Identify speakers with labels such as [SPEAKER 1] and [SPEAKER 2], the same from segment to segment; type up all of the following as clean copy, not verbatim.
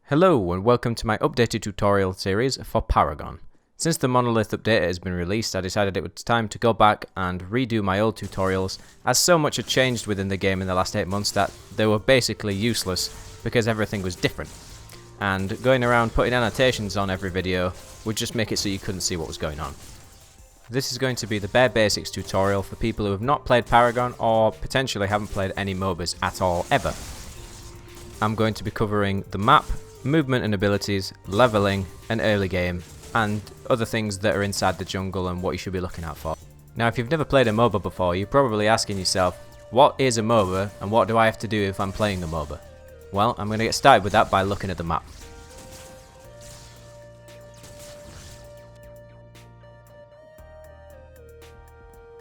[SPEAKER 1] Hello and welcome to my updated tutorial series for Paragon. Since the Monolith update has been released, I decided it was time to go back and redo my old tutorials, as so much had changed within the game in the last 8 months that they were basically useless because everything was different. And going around putting annotations on every video would just make it so you couldn't see what was going on. This is going to be the bare basics tutorial for people who have not played Paragon or potentially haven't played any MOBAs at all ever. I'm going to be covering the map, movement and abilities, leveling, and early game, and other things that are inside the jungle and what you should be looking out for. Now if you've never played a MOBA before, you're probably asking yourself, what is a MOBA and what do I have to do if I'm playing a MOBA? Well, I'm going to get started with that by looking at the map.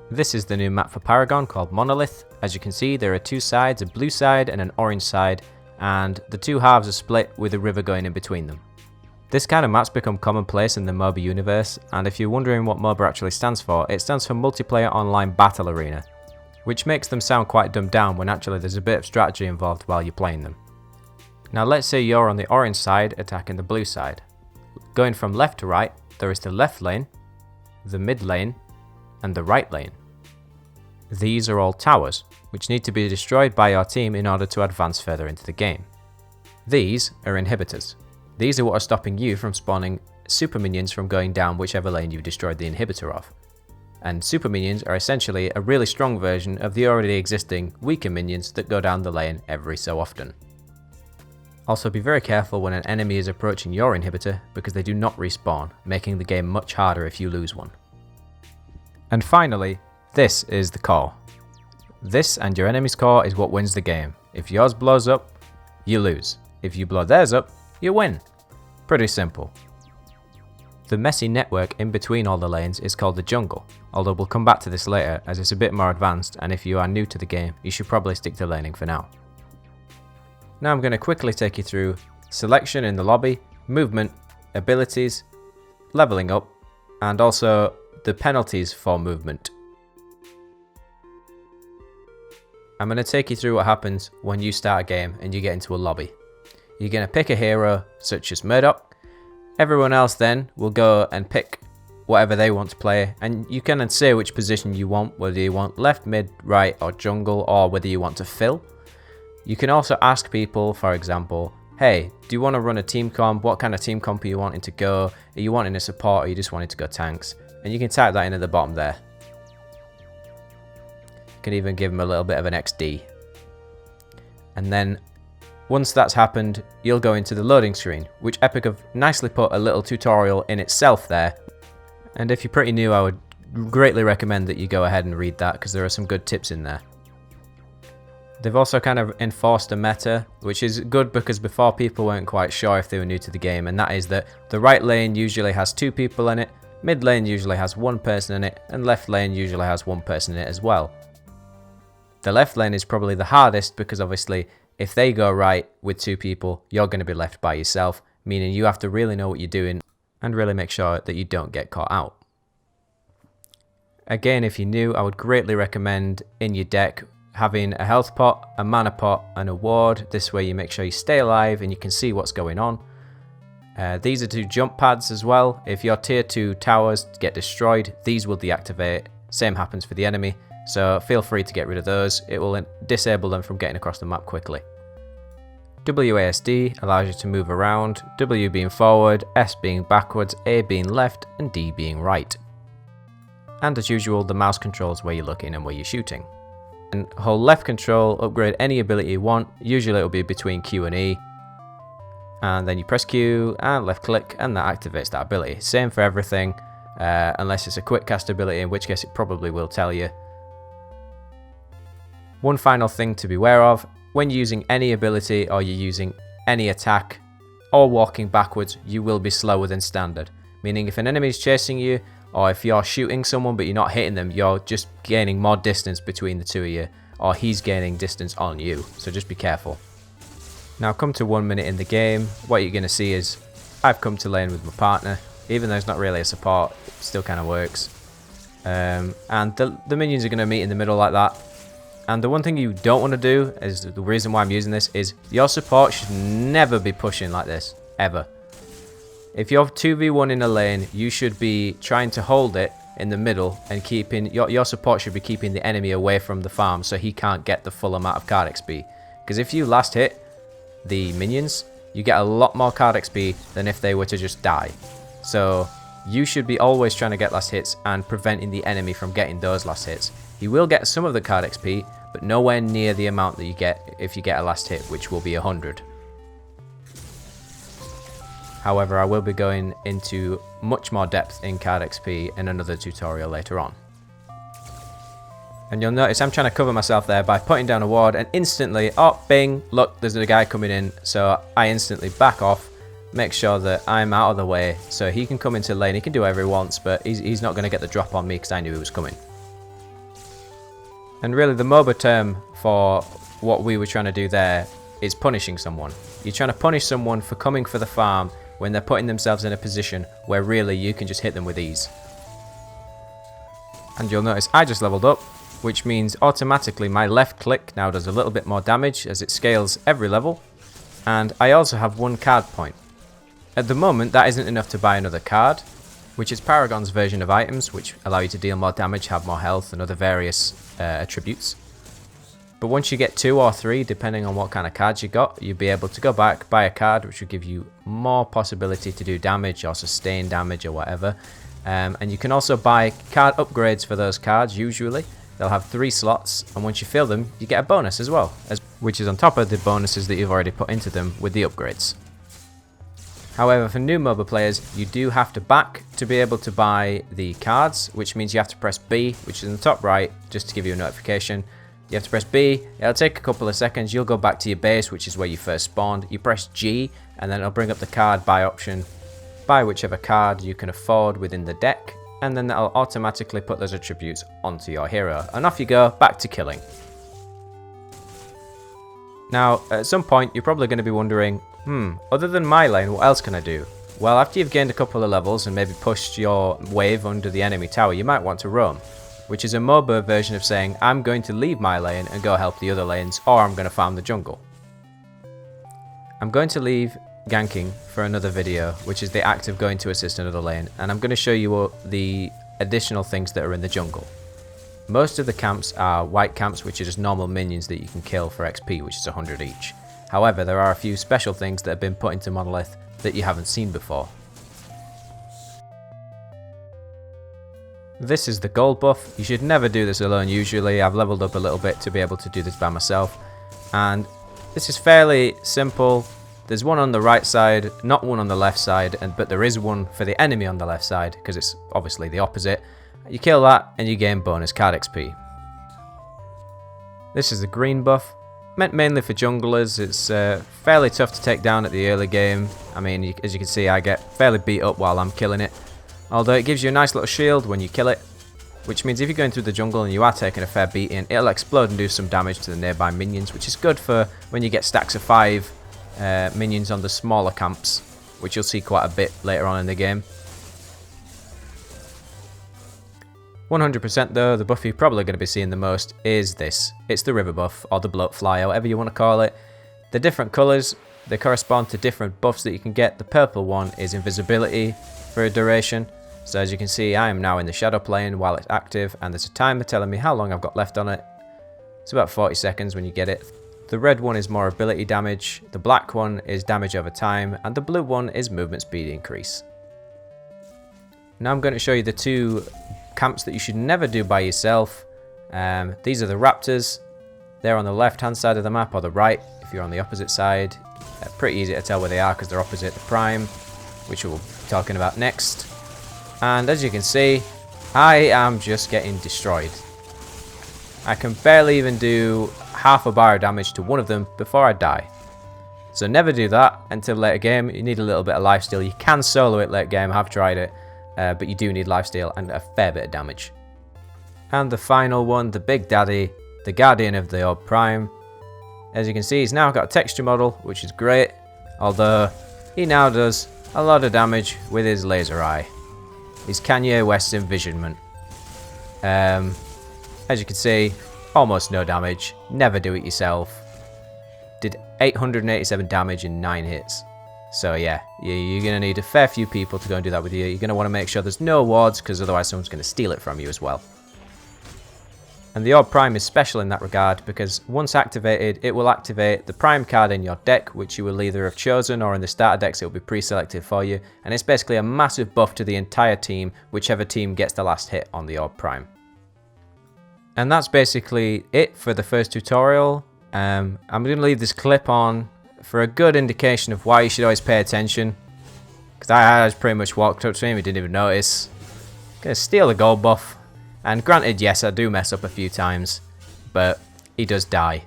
[SPEAKER 1] This is the new map for Paragon called Monolith. As you can see, there are two sides, a blue side and an orange side, and the two halves are split with a river going in between them. This kind of map's become commonplace in the MOBA universe, and if you're wondering what MOBA actually stands for, it stands for Multiplayer Online Battle Arena, which makes them sound quite dumbed down when actually there's a bit of strategy involved while you're playing them. Now let's say you're on the orange side attacking the blue side. Going from left to right, there is the left lane, the mid lane, and the right lane. These are all towers, which need to be destroyed by your team in order to advance further into the game. These are inhibitors. These are what are stopping you from spawning super minions from going down whichever lane you've destroyed the inhibitor of. And super minions are essentially a really strong version of the already existing weaker minions that go down the lane every so often. Also be very careful when an enemy is approaching your inhibitor because they do not respawn, making the game much harder if you lose one. And finally, this is the core. This and your enemy's core is what wins the game. If yours blows up, you lose. If you blow theirs up, you win. Pretty simple. The messy network in between all the lanes is called the jungle, although we'll come back to this later as it's a bit more advanced, and if you are new to the game, you should probably stick to laning for now. Now I'm going to quickly take you through selection in the lobby, movement, abilities, leveling up, and also the penalties for movement. I'm going to take you through what happens when you start a game and you get into a lobby. You're going to pick a hero such as Murdoch. Everyone else then will go and pick whatever they want to play, and you can then say which position you want, whether you want left, mid, right or jungle, or whether you want to fill. You can also ask people, for example, hey, do you want to run a team comp? What kind of team comp are you wanting to go? Are you wanting a support or you just wanting to go tanks? And you can type that in at the bottom there. Can even give them a little bit of an XD. And then once that's happened, you'll go into the loading screen, which Epic have nicely put a little tutorial in itself there. And if you're pretty new, I would greatly recommend that you go ahead and read that because there are some good tips in there. They've also kind of enforced a meta, which is good because before people weren't quite sure if they were new to the game, and that is that the right lane usually has 2 people in it, mid lane usually has 1 person in it, and left lane usually has 1 person in it as well. The left lane is probably the hardest because obviously if they go right with 2 people, you're going to be left by yourself, meaning you have to really know what you're doing and really make sure that you don't get caught out. Again, if you're new, I would greatly recommend in your deck having a health pot, a mana pot and a ward. This way you make sure you stay alive and you can see what's going on. These are 2 jump pads as well. If your tier 2 towers get destroyed, these will deactivate. Same happens for the enemy. So feel free to get rid of those, it will disable them from getting across the map quickly. WASD allows you to move around, W being forward, S being backwards, A being left, and D being right. And as usual, the mouse controls where you're looking and where you're shooting. And hold left control, upgrade any ability you want, usually it will be between Q and E. And then you press Q and left click and that activates that ability. Same for everything, unless it's a quick cast ability, in which case it probably will tell you. One final thing to be aware of, when using any ability or you're using any attack or walking backwards, you will be slower than standard. Meaning if an enemy is chasing you or if you're shooting someone but you're not hitting them, you're just gaining more distance between the 2 of you, or he's gaining distance on you, so just be careful. Now come to 1 minute in the game, what you're going to see is I've come to lane with my partner, even though it's not really a support, it still kind of works. And the minions are going to meet in the middle like that. And the one thing you don't want to do, is the reason why I'm using this, is your support should never be pushing like this, ever. If you're 2v1 in a lane, you should be trying to hold it in the middle and keeping your support should be keeping the enemy away from the farm so he can't get the full amount of card XP. Because if you last hit the minions, you get a lot more card XP than if they were to just die. So you should be always trying to get last hits and preventing the enemy from getting those last hits. You will get some of the card XP, but nowhere near the amount that you get if you get a last hit, which will be 100. However, I will be going into much more depth in card XP in another tutorial later on. And you'll notice I'm trying to cover myself there by putting down a ward, and instantly, oh bing, look, there's a guy coming in, so I instantly back off, make sure that I'm out of the way so he can come into lane. He can do whatever he wants, but he's not going to get the drop on me because I knew he was coming. And really the MOBA term for what we were trying to do there is punishing someone. You're trying to punish someone for coming for the farm when they're putting themselves in a position where really you can just hit them with ease. And you'll notice I just leveled up, which means automatically my left click now does a little bit more damage as it scales every level. And I also have 1 card point. At the moment that isn't enough to buy another card, which is Paragon's version of items, which allow you to deal more damage, have more health and other various attributes. But once you get 2 or 3, depending on what kind of cards you got, you'll be able to go back, buy a card which will give you more possibility to do damage or sustain damage or whatever. And you can also buy card upgrades for those cards. Usually they'll have 3 slots, and once you fill them you get a bonus as well, which is on top of the bonuses that you've already put into them with the upgrades. However, for new MOBA players, you do have to back to be able to buy the cards, which means you have to press B, which is in the top right, just to give you a notification. You have to press B, it'll take a couple of seconds, you'll go back to your base, which is where you first spawned. You press G, and then it'll bring up the card buy option. Buy whichever card you can afford within the deck, and then that'll automatically put those attributes onto your hero. And off you go, back to killing. Now, at some point, you're probably going to be wondering, other than my lane, what else can I do? Well, after you've gained a couple of levels and maybe pushed your wave under the enemy tower, you might want to roam, which is a MOBA version of saying, I'm going to leave my lane and go help the other lanes, or I'm going to farm the jungle. I'm going to leave ganking for another video, which is the act of going to assist another lane, and I'm going to show you all the additional things that are in the jungle. Most of the camps are white camps, which are just normal minions that you can kill for XP, which is 100 each. However, there are a few special things that have been put into Monolith that you haven't seen before. This is the gold buff. You should never do this alone usually. I've leveled up a little bit to be able to do this by myself. And this is fairly simple. There's one on the right side, not one on the left side, but there is one for the enemy on the left side, because it's obviously the opposite. You kill that and you gain bonus card XP. This is the green buff, meant mainly for junglers. It's fairly tough to take down at the early game. I mean, as you can see, I get fairly beat up while I'm killing it. Although it gives you a nice little shield when you kill it, which means if you're going through the jungle and you are taking a fair beating, it'll explode and do some damage to the nearby minions, which is good for when you get stacks of 5 minions on the smaller camps, which you'll see quite a bit later on in the game. 100% though, the buff you're probably going to be seeing the most is this. It's the river buff, or the bloat fly, whatever you want to call it. The different colours, they correspond to different buffs that you can get. The purple one is invisibility for a duration. So as you can see, I am now in the shadow plane while it's active, and there's a timer telling me how long I've got left on it. It's about 40 seconds when you get it. The red one is more ability damage, the black one is damage over time, and the blue one is movement speed increase. Now I'm going to show you the 2 camps that you should never do by yourself. These are the raptors. They're on the left hand side of the map, or the right if you're on the opposite side. Pretty easy to tell where they are because they're opposite the prime, which we'll be talking about next. And as you can see, I am just getting destroyed. I can barely even do half a bar of damage to one of them before I die. So never do that until later game. You need a little bit of lifesteal. You can solo it late game, I have tried it, but you do need lifesteal and a fair bit of damage. And the final one, the big daddy, the guardian of the orb prime. As you can see, he's now got a texture model, which is great, although he now does a lot of damage with his laser eye. His Kanye West envisionment. As you can see, almost no damage, never do it yourself. Did 887 damage in 9 hits. So yeah, you're going to need a fair few people to go and do that with you. You're going to want to make sure there's no wards, because otherwise someone's going to steal it from you as well. And the Orb Prime is special in that regard, because once activated, it will activate the Prime card in your deck, which you will either have chosen, or in the starter decks it will be pre-selected for you. And it's basically a massive buff to the entire team, whichever team gets the last hit on the Orb Prime. And that's basically it for the first tutorial. I'm going to leave this clip on for a good indication of why you should always pay attention. Because I just pretty much walked up to him, he didn't even notice. Gonna steal the gold buff. And granted, yes, I do mess up a few times, but he does die.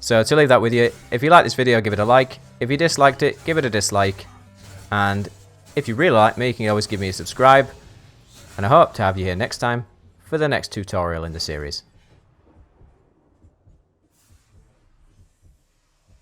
[SPEAKER 1] So to leave that with you, if you like this video, give it a like. If you disliked it, give it a dislike. And if you really like me, you can always give me a subscribe. And I hope to have you here next time for the next tutorial in the series.